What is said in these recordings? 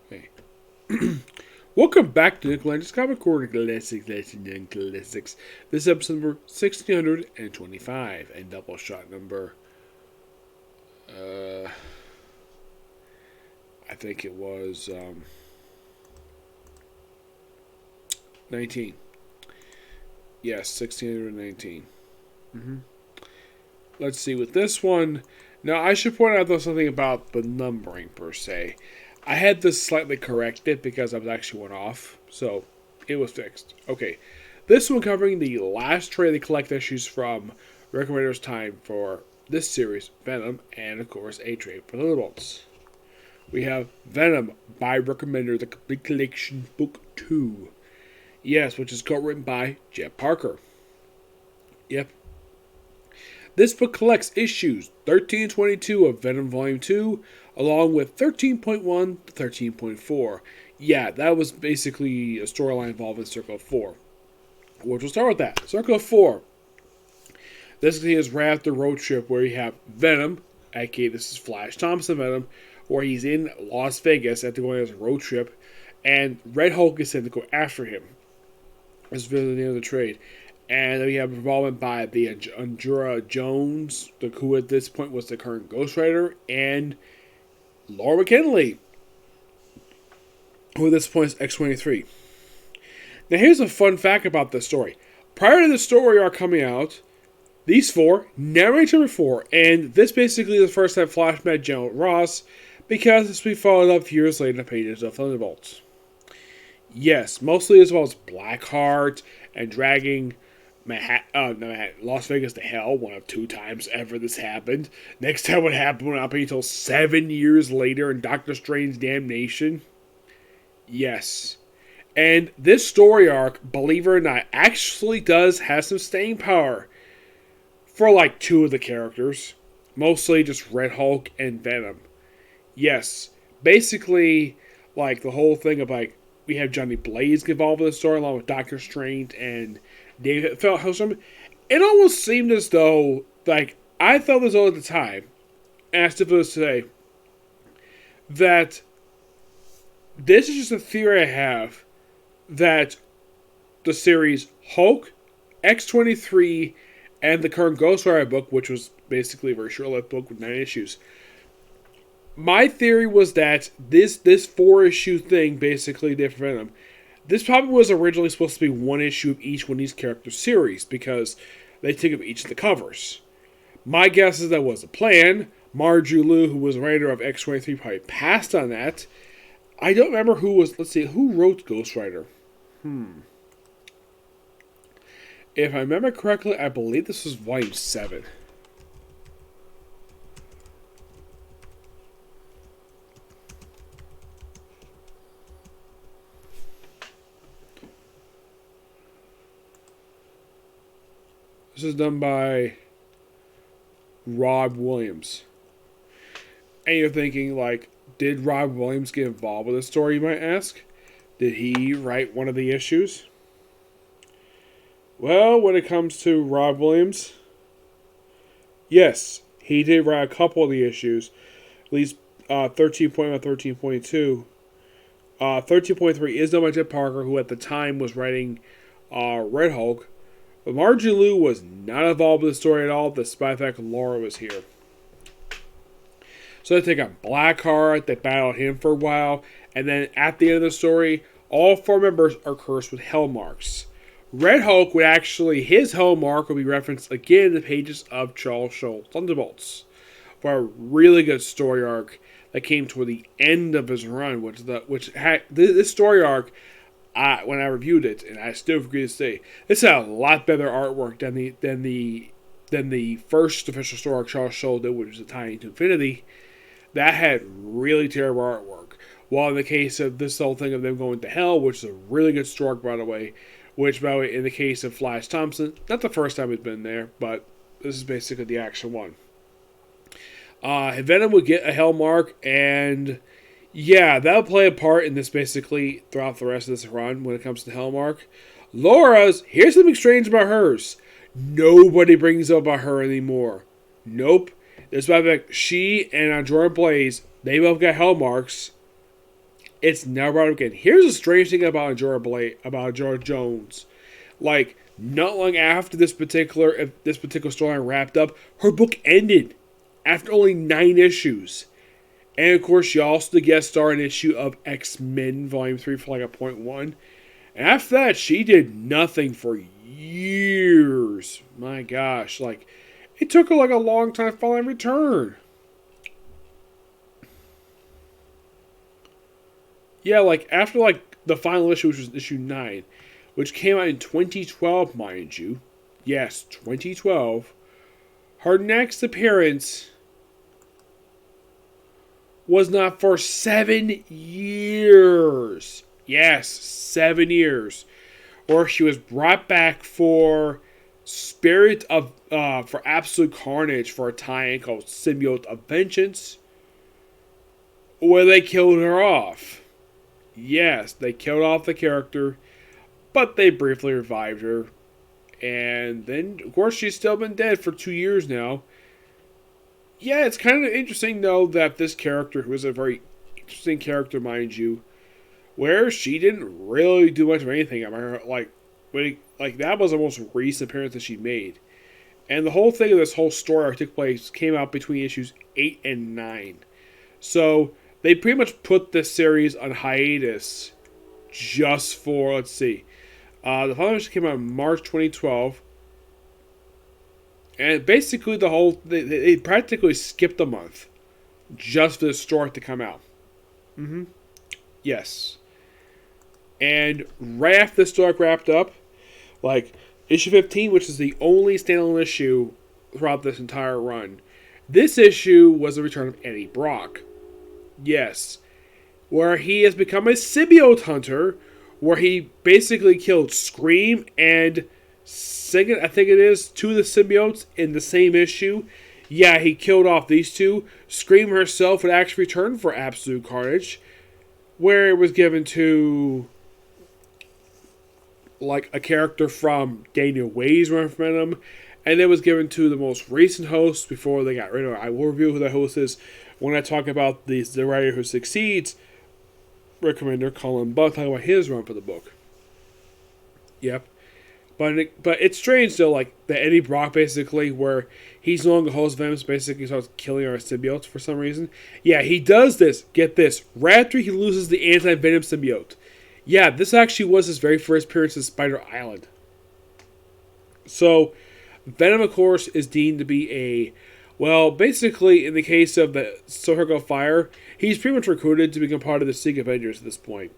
Hey. Welcome back to Nicholas Comic Corner Classics, Legends, and Classics. This is episode number 1625 and Doubleshot number, I think it was 19. Yes, 1619. Mm-hmm. Let's see, with this one, now I should point out though something about the numbering per se. I had this slightly corrected because I was actually went off, so it was fixed. Okay, this one covering the last trade of the collect issues from Remender's time for this series, Venom, and of course a trade for Thunderbolts. We have Venom by Remender, the Complete Collection Book 2. Yes, which is co-written by Jeff Parker. Yep. This book collects issues 13 and 22 of Venom Volume 2, along with 13.1 to 13.4. Yeah, that was basically a storyline involving Circle of 4. Which we'll start with that. Circle of 4. This is right after road trip where you have Venom, aka this is Flash Thompson Venom, where he's in Las Vegas after going on his road trip, and Red Hulk is sent to go after him. This is the end of the trade. And then we have involvement by the Andura Jones, who at this point was the current Ghost Rider, and Laura McKinley, who at this point is X-23. Now here's a fun fact about this story. Prior to the story arc coming out, these four never met each other before, and this basically is the first time Flash met General Ross, because this will be followed up years later in the pages of Thunderbolts. Yes, mostly as well as Blackheart and dragging Las Vegas to hell, one of two times ever this happened. Next time it happened will not be until 7 years later in Doctor Strange's Damnation. Yes. And this story arc, believe it or not, actually does have some staying power for like two of the characters. Mostly just Red Hulk and Venom. Yes. Basically, like the whole thing of like, we have Johnny Blaze get involved with the story along with Doctor Strange and David Hellstrom. It almost seemed as though, like, I felt as though at the time, and I still feel this today, that this is just a theory I have that the series Hulk, X-23, and the current Ghost Rider book, which was basically a very short-lived book with 9 issues. My theory was that this 4-issue thing basically did for Venom. This probably was originally supposed to be one issue of each one of these character series because they took up each of the covers. My guess is that was the plan. Marjorie Liu, who was a writer of X-23, probably passed on that. I don't remember who was. Let's see, who wrote Ghost Rider? If I remember correctly, I believe this was Volume 7. This is done by Rob Williams. And you're thinking, like, did Rob Williams get involved with this story, you might ask? Did he write one of the issues? Well, when it comes to Rob Williams, yes, he did write a couple of the issues. At least 13.1, 13.2. 13.3 is done by Jeff Parker, who at the time was writing Red Hulk. But Marjorie Liu was not involved with the story at all, despite the fact that Laura was here. So they take on Blackheart, they battled him for a while, and then at the end of the story, all 4 members are cursed with hell marks. Red Hulk would actually, his hell mark will be referenced again in the pages of Charles Schultz's Thunderbolts, for a really good story arc that came toward the end of his run, which had this story arc. When I reviewed it, and I still agree to say, this had a lot better artwork than the first official story arc Charles Schultz did, which was a Tiny to Infinity. That had really terrible artwork. While in the case of this whole thing of them going to hell, which is a really good story arc, by the way, which, by the way, in the case of Flash Thompson, not the first time he's been there, but this is basically the actual one. Venom would get a hell mark, and yeah, that'll play a part in this basically throughout the rest of this run when it comes to Hellmark. Laura's, here's something strange about hers. Nobody brings up about her anymore. Nope. Despite the fact she and Android Blaze, they both got Hellmarks. It's never brought up again. Here's the strange thing about Jorah Jones. Like, not long after this particular storyline wrapped up, her book ended after only 9 issues. And of course, she also the guest star in an issue of X-Men Volume 3 for like a .1. And after that, she did nothing for years. My gosh, like, it took her like a long time to finally return. Yeah, like, after like the final issue, which was issue 9, which came out in 2012, mind you. Yes, 2012. Her next appearance was not for 7 years. Yes, 7 years. Or she was brought back for for Absolute Carnage for a tie-in called Symbiote of Vengeance, where they killed her off. Yes, they killed off the character, but they briefly revived her. And then, of course, she's still been dead for 2 years now. Yeah, it's kind of interesting, though, that this character, who is a very interesting character, mind you, where she didn't really do much of anything. I mean, like that was the most recent appearance that she made. And the whole thing of this whole story arc took place came out between issues 8 and 9. So they pretty much put this series on hiatus just for, let's see. The final issue came out in March 2012. And basically they practically skipped a month just for the story to come out. Yes. And right after the story wrapped up, like issue 15, which is the only standalone issue throughout this entire run, this issue was the return of Eddie Brock. Yes. Where he has become a symbiote hunter, where he basically killed Scream and Sigurd, I think it is, 2 of the symbiotes in the same issue. Yeah, he killed off these 2. Scream herself would actually return for Absolute Carnage, where it was given to like a character from Daniel Way's run from Venom, and it was given to the most recent host before they got rid of it. I will review who the host is when I talk about the writer who succeeds Remender, Colin Buck, talking about his run for the book. Yep. But it's strange though, like the Eddie Brock basically, where he's no longer host of Venom, basically starts killing our symbiotes for some reason. Yeah, he does this. Get this. Right after he loses the anti-Venom symbiote. Yeah, this actually was his very first appearance in Spider Island. So, Venom, of course, is deemed to be basically, in the case of the Circle of Fire, he's pretty much recruited to become part of the Secret Avengers at this point.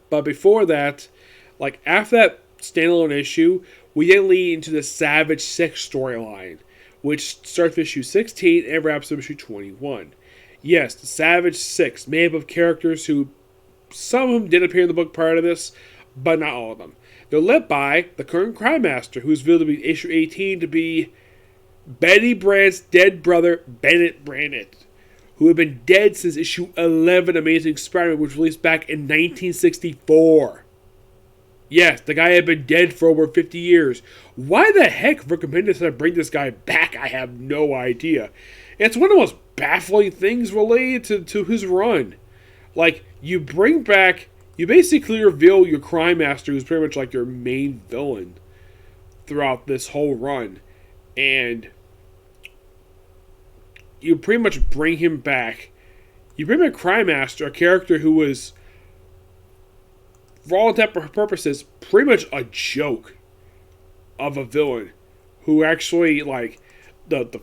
But before that, like after that standalone issue, we then lead into the Savage 6 storyline, which starts with issue 16 and wraps up issue 21. Yes, the Savage 6, made up of characters who, some of them did appear in the book prior to this, but not all of them. They're led by the current Crime Master, who's revealed to be issue 18 to be Betty Brant's dead brother, Bennett Brant, who had been dead since issue 11, Amazing Spider-Man, which was released back in 1964. Yes, the guy had been dead for over 50 years. Why the heck Rick Remender decided to bring this guy back, I have no idea. It's one of the most baffling things related to his run. Like, you basically reveal your Crime Master, who's pretty much like your main villain throughout this whole run. And you pretty much bring him back. You bring back Crime Master, a character who was, for all intents and purposes, pretty much a joke of a villain, who actually, like, the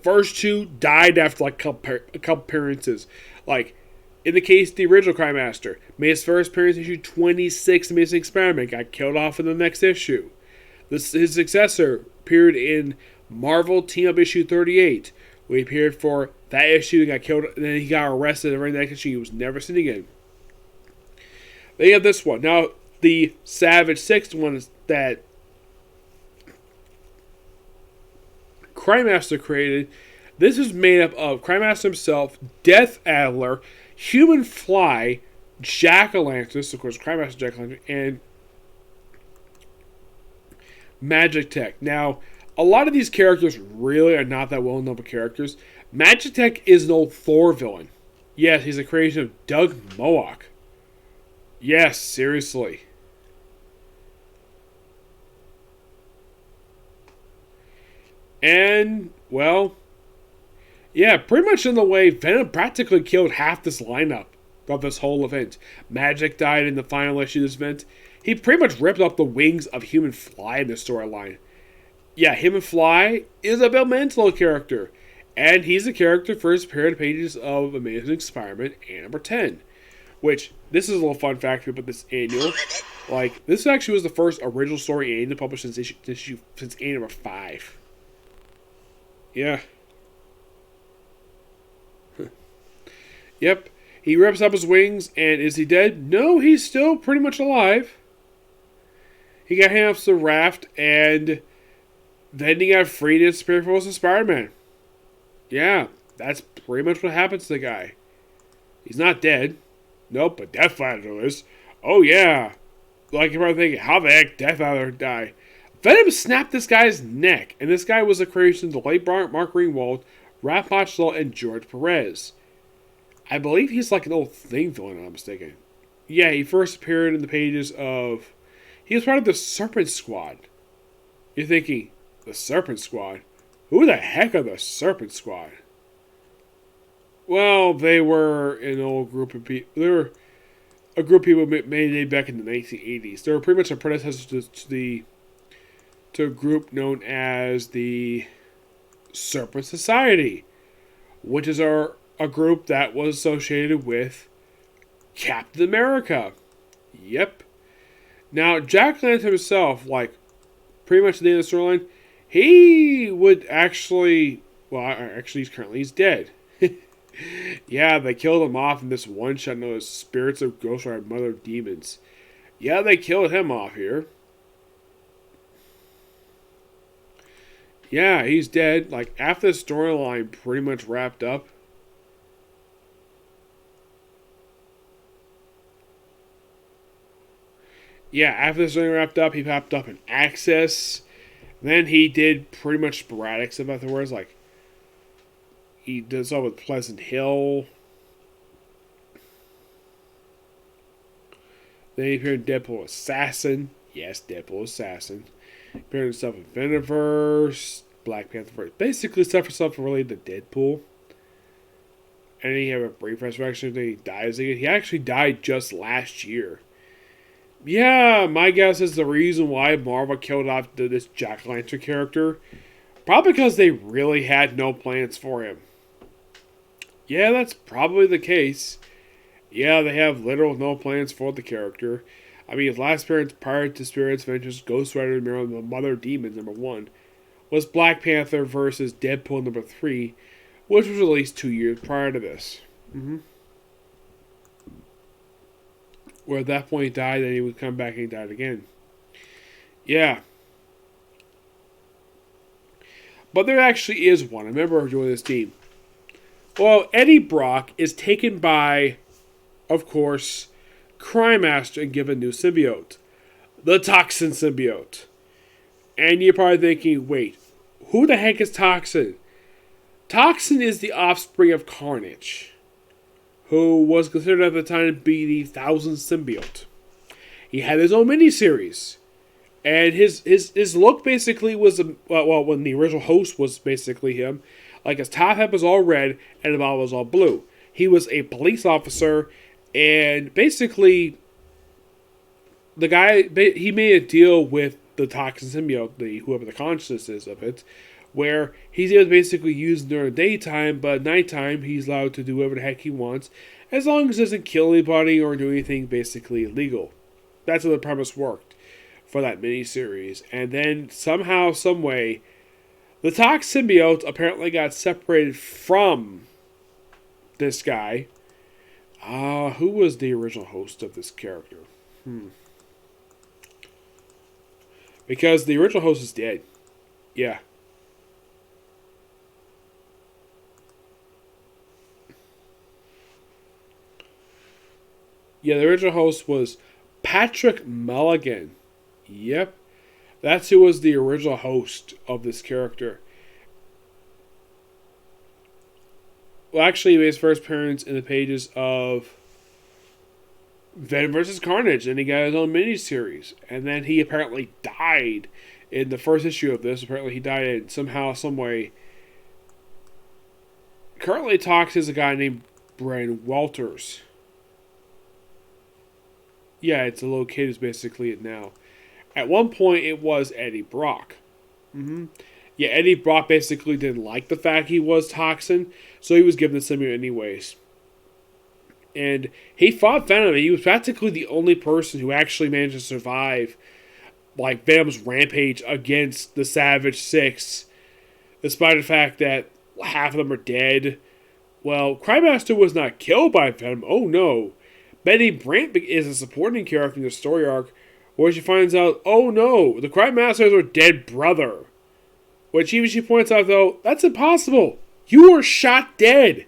first 2 died after like a couple appearances. Like, in the case of the original Crime Master, made his first appearance in issue 26, Amazing Spider-Man, got killed off in the next issue. His successor appeared in Marvel Team Up issue 38, where he appeared for that issue and got killed, and then he got arrested, and right next issue he was never seen again. Then you have this one. Now, the Savage 6 one is that Crime Master created. This is made up of Crime Master himself, Death Adler, Human Fly, Jack-O-Lantern, of course, Crime Master Jack-O-Lantern, and Magic Tech. Now, a lot of these characters really are not that well-known characters. Magic Tech is an old Thor villain. Yes, he's a creation of Doug Moak. Yes, seriously. And, well, yeah, pretty much in the way, Venom practically killed half this lineup of this whole event. Magic died in the final issue of this event. He pretty much ripped off the wings of Human Fly in the storyline. Yeah, Human Fly is a Bill Mantlo character. And he's a character for his period pages of Amazing Spider-Man and number 10. Which, this is a little fun fact about this annual. Like, this actually was the first original story annual published since issue number 5. Yeah. Yep. He rips up his wings, and is he dead? No, he's still pretty much alive. He got handed off to the raft, and then he got freed in Spirit Force of Spider-Man. Yeah, that's pretty much what happens to the guy. He's not dead. Nope, but Deathfather is. Oh, yeah. Like, you're probably thinking, how the heck Deathfather die? Venom snapped this guy's neck, and this guy was a creation of the late Mark Greenwald, Raph Machlo, and George Perez. I believe he's like an old Thing villain, if I'm not mistaken. Yeah, he first appeared in the pages of... He was part of the Serpent Squad. You're thinking, the Serpent Squad? Who the heck are the Serpent Squad? Well, they were an old group of people. They were a group of people made back in the 1980s. They were pretty much a predecessor to a group known as the Serpent Society, which is a group that was associated with Captain America. Yep. Now, Jack Lantern himself, like, pretty much at the end of the storyline, he would actually... Well, actually, he's dead. Yeah, they killed him off in this one-shot known as Spirits of Ghost Rider Mother of Demons. Yeah, they killed him off here. Yeah, he's dead. Like, after the storyline pretty much wrapped up, yeah, after the story wrapped up, he popped up in Access. Then he did pretty much sporadic stuff afterwards. Like, he did stuff with Pleasant Hill. Then he appeared in Deadpool Assassin. Yes, Deadpool Assassin. He appeared in stuff in Venomverse, Black Panther. Basically, stuff related to Deadpool. And then he had a brief resurrection. Then he dies again. He actually died just last year. Yeah, my guess is the reason why Marvel killed off this Jack-O-Lantern character. Probably because they really had no plans for him. Yeah, that's probably the case. Yeah, they have literal no plans for the character. I mean, his last appearance prior to Spirit's Adventures, Ghost Rider Mirror, the Mother of Demons, number 1, was Black Panther versus Deadpool, number 3, which was released 2 years prior to this. Where at that point he died, and he would come back and he died again. Yeah. But there actually is one. I remember joining this team. Well, Eddie Brock is taken by, of course, Crime Master and given a new symbiote. The Toxin Symbiote. And you're probably thinking, wait, who the heck is Toxin? Toxin is the offspring of Carnage, who was considered at the time to be the 1000th symbiote. He had his own miniseries. And his look basically was, well, when the original host was basically him, like his top hat was all red and the bottom was all blue. He was a police officer, and basically, the guy, he made a deal with the Toxin Symbiote, whoever the consciousness is of it, where he's able to basically use during the daytime, but at nighttime he's allowed to do whatever the heck he wants, as long as he doesn't kill anybody or do anything basically illegal. That's how the premise worked for that miniseries. And then somehow, some way, the Toxin Symbiote apparently got separated from this guy. Who was the original host of this character? Because the original host is dead. Yeah. Yeah, the original host was Patrick Mulligan. Yep. That's who was the original host of this character. Well, actually, he made his first appearance in the pages of Venom vs. Carnage, and he got his own miniseries. And then he apparently died in the first issue of this. Apparently, he died in somehow, some way. Currently, talks is a guy named Brian Walters. Yeah, it's a little kid who's basically it now. At one point, it was Eddie Brock. Yeah, Eddie Brock basically didn't like the fact he was Toxin, so he was given the symbiote anyways. And he fought Venom. He was practically the only person who actually managed to survive, like, Venom's rampage against the Savage Six, despite the fact that half of them are dead. Well, Crymester was not killed by Venom. Oh no. Betty Brant is a supporting character in the story arc, where she finds out, oh no, the Crymester is her dead brother. Which even she points out, though, that's impossible. You were shot dead.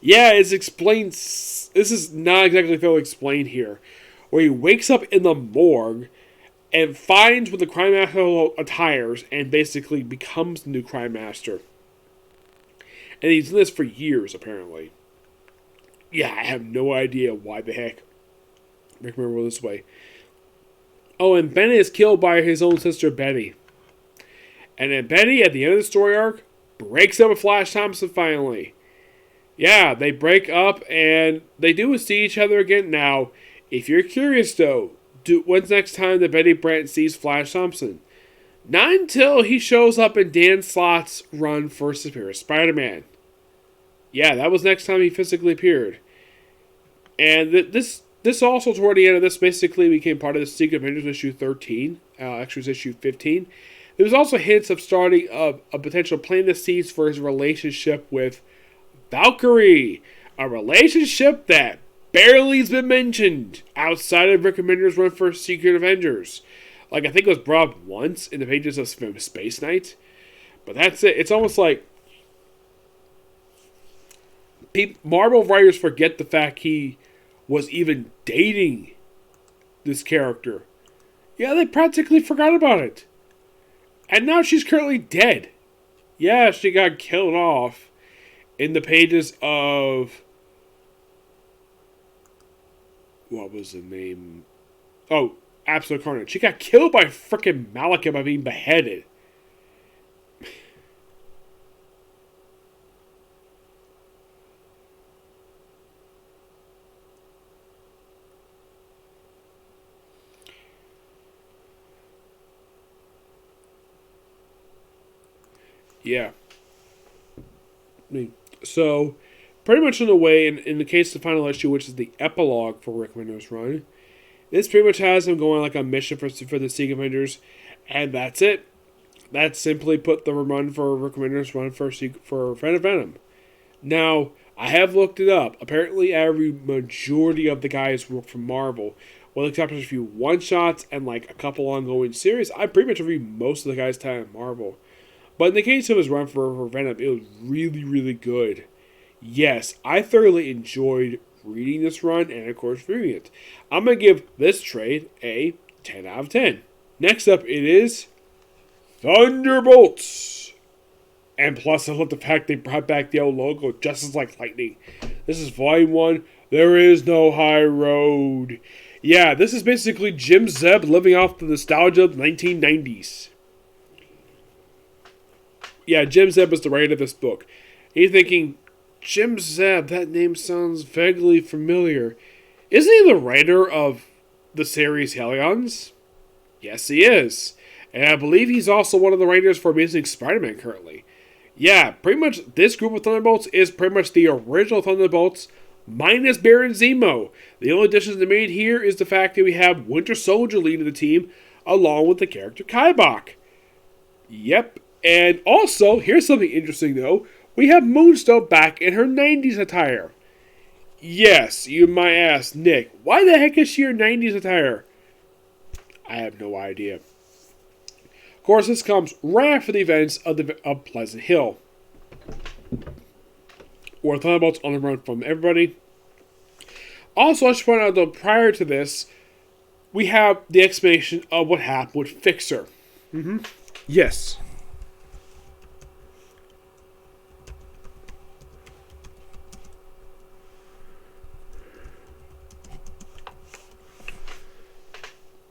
Yeah, it's explained. This is not exactly fairly explained here. Where he wakes up in the morgue and finds what the Crymester attires and basically becomes the new Crymester. And he's in this for years, apparently. Yeah, I have no idea why the heck Rick Remender wrote this way. Oh, and Bennett is killed by his own sister, Betty. And then Betty, at the end of the story arc, breaks up with Flash Thompson finally. Yeah, they break up and they do see each other again. Now, if you're curious though, when's the next time that Betty Brant sees Flash Thompson? Not until he shows up in Dan Slott's run for Superior Spider-Man. Yeah, that was next time he physically appeared. And this also, toward the end of this, basically became part of the Secret Avengers issue 13. Actually, it was issue 15. There was also hints of starting a potential planting the seeds for his relationship with Valkyrie. A relationship that barely has been mentioned outside of Rick Remender's run for Secret Avengers. Like, I think it was brought up once in the pages of Space Knight. But that's it. It's almost like Marvel writers forget the fact he was even dating this character. Yeah, they practically forgot about it. And now she's currently dead. Yeah, she got killed off in the pages of... What was the name? Oh, Absolute Carnage. She got killed by frickin' Malekith by being beheaded. Yeah. So, pretty much in a way, in the case of the final issue, which is the epilogue for Rick Remender's run, this pretty much has him going like a mission for the Secret Avengers, and that's it. That's simply put the run for Rick Remender's run for Venom. Now, I have looked it up. Apparently, every majority of the guys work for Marvel. Well, except for a few one-shots and like a couple ongoing series, I pretty much read most of the guys' time at Marvel. But in the case of his run for Venom, it was really, really good. Yes, I thoroughly enjoyed reading this run and, of course, reviewing it. I'm going to give this trade a 10 out of 10. Next up, it is Thunderbolts. And plus, I love the fact they brought back the old logo just as like lightning. This is Volume 1. There is no high road. Yeah, this is basically Jim Zeb living off the nostalgia of the 1990s. Yeah, Jim Zeb was the writer of this book. And you're thinking, Jim Zeb, that name sounds vaguely familiar. Isn't he the writer of the series Hellions? Yes, he is. And I believe he's also one of the writers for Amazing Spider-Man currently. Yeah, pretty much this group of Thunderbolts is pretty much the original Thunderbolts minus Baron Zemo. The only additions they made here is the fact that we have Winter Soldier leading the team along with the character Kaibok. Yep. And also, here's something interesting though. We have Moonstone back in her 90s attire. Yes, you might ask, Nick, why the heck is she in 90s attire? I have no idea. Of course, this comes right after the events of Pleasant Hill, where Thunderbolts on the run from everybody. Also, I should point out that prior to this, we have the explanation of what happened with Fixer. Yes.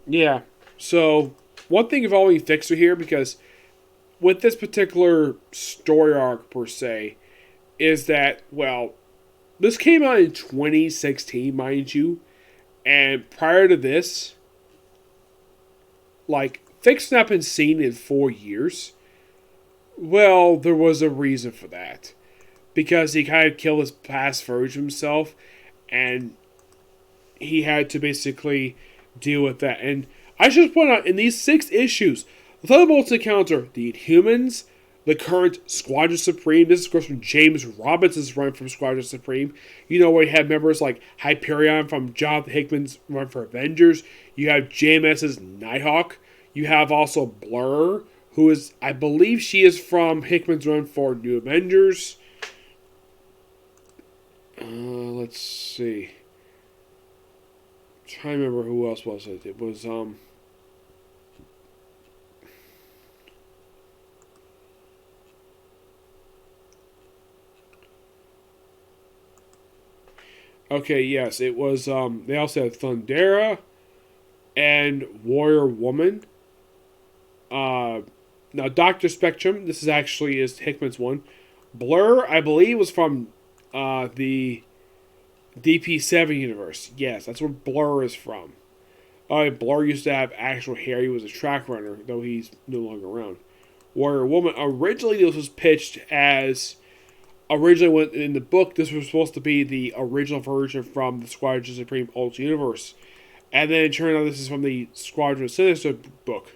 Yeah. So, one thing involving Fixer here, because with this particular story arc, per se, is that, well, this came out in 2016, mind you, and prior to this, like, Fixer not been seen in 4 years. Well, there was a reason for that. Because he kind of killed his past version of himself, and he had to basically deal with that. And I should point out, in these 6 issues, the Thunderbolts encounter the Inhumans, the current Squadron Supreme. This is, of course, from James Robinson's run from Squadron Supreme. You know, where you have members like Hyperion from Jonathan Hickman's run for Avengers. You have JMS's Nighthawk. You have also Blur, who is, I believe she is from Hickman's run for New Avengers. Let's see. I'm trying to remember who else was it. It was, okay, yes, it was, they also had Thundera and Warrior Woman. Now, Dr. Spectrum, this is Hickman's one. Blur, I believe, was from, the DP7 universe. Yes, that's where Blur is from. Blur used to have actual hair. He was a track runner, though he's no longer around. Warrior Woman, originally this was pitched as... Originally, when in the book, this was supposed to be the original version from the Squadron Supreme Ultimate Universe. And then it turned out this is from the Squadron Sinister book.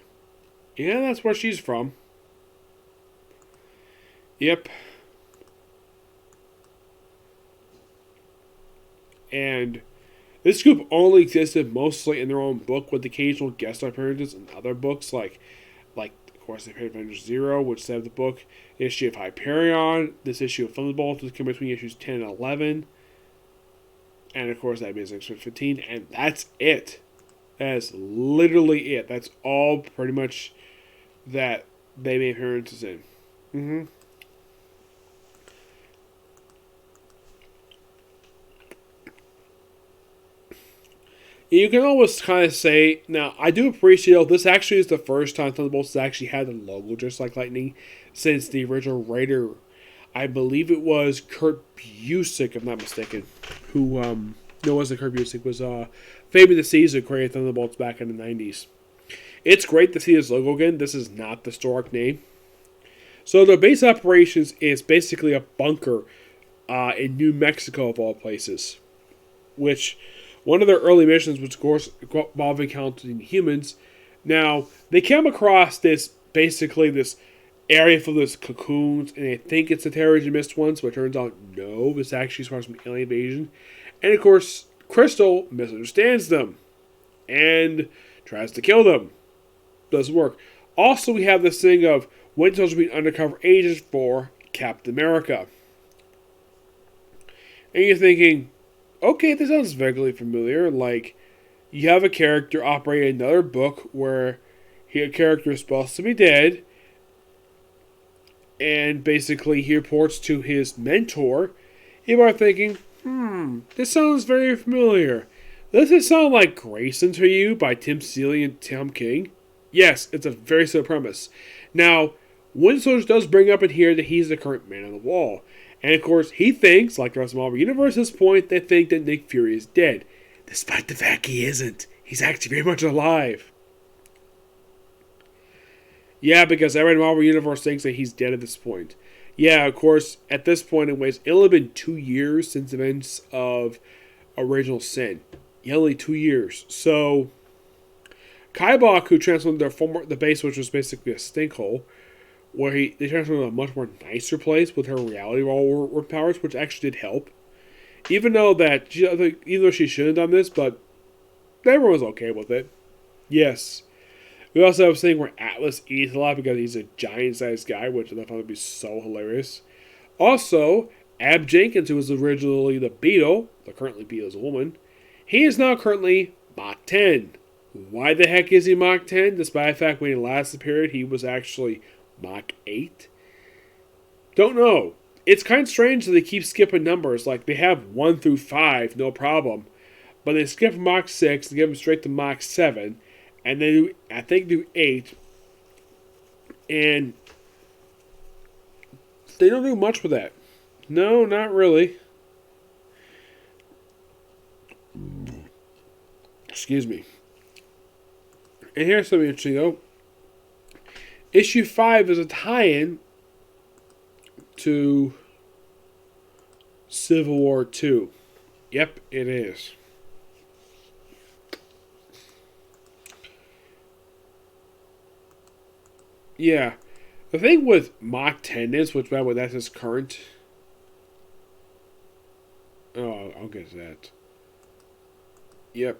Yeah, that's where she's from. Yep. And this group only existed mostly in their own book, with occasional guest appearances in other books, like of course, they appeared in Avengers Zero, which saved the book. The issue of Hyperion, this issue of Thunderbolts, which came between issues 10 and 11. And of course, that means issue 15, and that's it. That's literally it. That's all pretty much that they made appearances in. Mm-hmm. You can always kind of say, now, I do appreciate this actually is the first time Thunderbolts has actually had a logo just like Lightning since the original writer. I believe it was Kurt Busiek, if I'm not mistaken, who, no, it wasn't Kurt Busiek, it was Fabian the Caesar who created Thunderbolts back in the 90s. It's great to see this logo again. This is not the historic name. So the base operations is basically a bunker in New Mexico, of all places, which... One of their early missions was, of course, involving encountering humans. Now, they came across this area full of this cocoons, and they think it's the Terrigen Mist ones, but it turns out no, it's actually from alien invasion. And, of course, Crystal misunderstands them and tries to kill them. Doesn't work. Also, we have this thing of Winter Soldier being undercover agents for Captain America. And you're thinking... Okay, this sounds vaguely familiar. Like, you have a character operating another book where a character is supposed to be dead, and basically he reports to his mentor. You are thinking, this sounds very familiar. Does it sound like Grayson to you by Tim Seeley and Tom King? Yes, it's a very simple premise. Now, Winter Soldier does bring up in here that he's the current man on the wall. And of course, he thinks, like the rest of the Marvel Universe at this point, they think that Nick Fury is dead. Despite the fact he isn't. He's actually very much alive. Yeah, because everyone in the Marvel Universe thinks that he's dead at this point. Yeah, of course, at this point, it'll have been 2 years since the events of Original Sin. Yeah, only 2 years. So, Kaibok, who transformed the base, which was basically a stinkhole, where they transformed to a much more nicer place with her reality world powers, which actually did help. Even though she shouldn't have done this, but everyone was okay with it. Yes. We also have a thing where Atlas eats a lot because he's a giant-sized guy, which I found to be so hilarious. Also, Ab Jenkins, who was originally the Beetle, the currently Beetle is a woman, he is now currently Mach 10. Why the heck is he Mach 10? Despite the fact when he last appeared, he was actually Mach 8? Don't know. It's kind of strange that they keep skipping numbers. Like, they have 1 through 5, no problem. But they skip Mach 6 and give them straight to Mach 7. and they do, I think, do 8, and they don't do much with that. No, not really. Excuse me. And here's something interesting, though. Issue 5 is a tie-in to Civil War 2. Yep, it is. Yeah. The thing with Mach 10 is, which, by the way, that's his current. Oh, I'll get to that. Yep.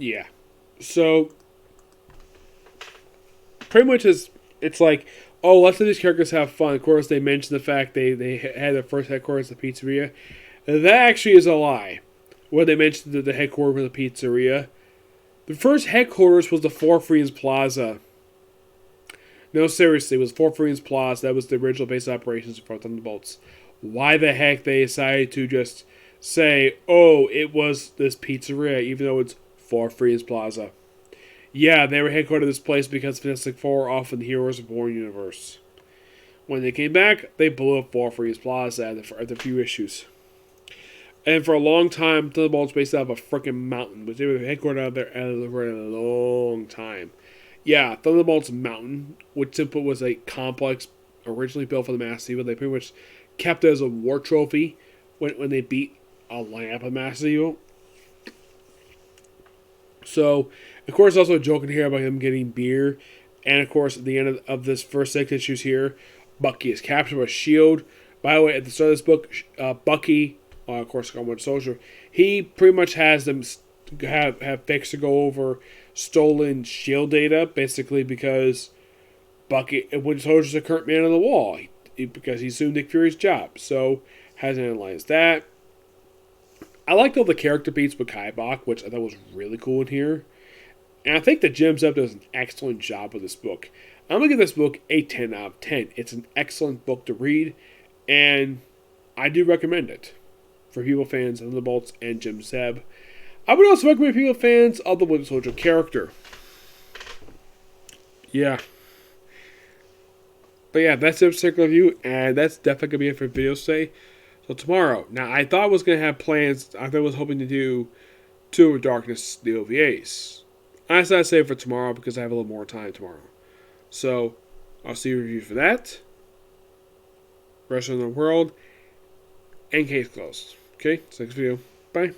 Yeah. So, pretty much it's like, oh, let's let these characters have fun. Of course, they mentioned the fact they had their first headquarters at the pizzeria. That actually is a lie. When they mentioned the headquarters of the pizzeria, the first headquarters was the Four Freedoms Plaza. No, seriously, it was Four Freedoms Plaza. That was the original base of operations for Thunderbolts. Why the heck they decided to just say, oh, it was this pizzeria, even though it's Four Freedoms Plaza? Yeah, they were headquartered at this place because Fantastic Four were off in the Heroes Reborn universe. When they came back, they blew up Four Freedoms Plaza after a few issues. And for a long time, Thunderbolts based out of a freaking mountain, which they were headquartered out there for a long time. Yeah, Thunderbolts Mountain, which simply was a complex originally built for the Master Evil. They pretty much kept it as a war trophy when they beat a lineup of Master Evil. So, of course, also joking here about him getting beer. And, of course, at the end of this first 6 issues here, Bucky is captured by S.H.I.E.L.D. By the way, at the start of this book, Bucky, of course, Winter Soldier, he pretty much has them have fixed to go over stolen S.H.I.E.L.D. data, basically because Winter Soldier's the current man on the wall, because he assumed Nick Fury's job. So, has analyzed that. I liked all the character beats with Kaibok, which I thought was really cool in here. And I think that Jim Zub does an excellent job with this book. I'm going to give this book a 10 out of 10. It's an excellent book to read, and I do recommend it for people fans of the Bolts and Jim Zeb. I would also recommend people fans of the Winter Soldier character. Yeah. But yeah, that's the particular review, and that's definitely going to be it for the video today. So tomorrow, now I thought I was going to have plans, I was hoping to do Two of Darkness, the OVAs. I decided to save it for tomorrow because I have a little more time tomorrow. So, I'll see you review for that. Rest of the world. And case closed. Okay, so next video. Bye.